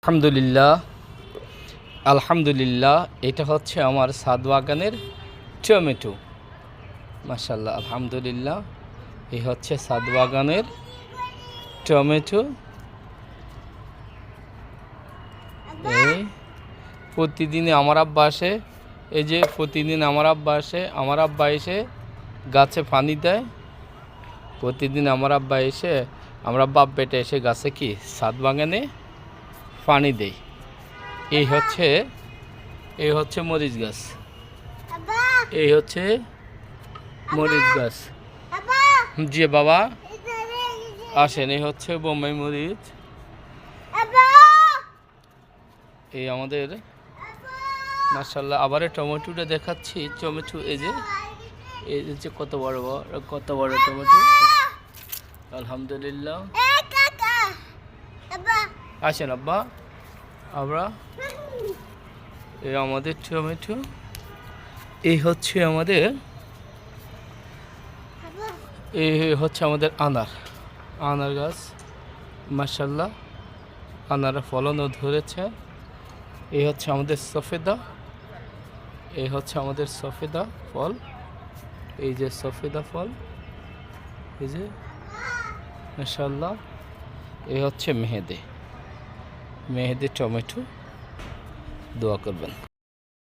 আলহামদুলিল্লাহ আলহামদুলিল্লাহ এটা হচ্ছে আমার ছাদ বাগানের টমেটো। মাশাআল্লাহ, আলহামদুলিল্লাহ। এই হচ্ছে ছাদ বাগানের টমেটো। এই প্রতিদিনই আমার আব্বা আসে, এই যে প্রতিদিন আমার আব্বা এসে গাছে পানি দেয়। প্রতিদিন আমার আব্বা এসে আমরা বাপ বেটা এসে গাছে কি ছাদ বাগানে পানি দেই। এই হচ্ছে মরিচ গাছ, এই হচ্ছে মরিচ গাছ। জি বাবা আসেন, এই হচ্ছে বোম্বাই মরিচ। এই আমাদের মাশাআল্লাহ আবার টমেটোটা দেখাচ্ছি। টমেটো এই যে কত বড় টমেটো। আলহামদুলিল্লাহ। আসেন আব্বা, আমরা এই আমাদের টমেটো। এই হচ্ছে আমাদের আনার গাছ। মাশাআল্লাহ আনারের ফলনও ধরেছে। এই হচ্ছে আমাদের সফেদা ফল। এই যে সফেদা ফল, এই যে মাশাআল্লাহ। এই হচ্ছে মেহেদি টমেটো। দোয়া করবেন।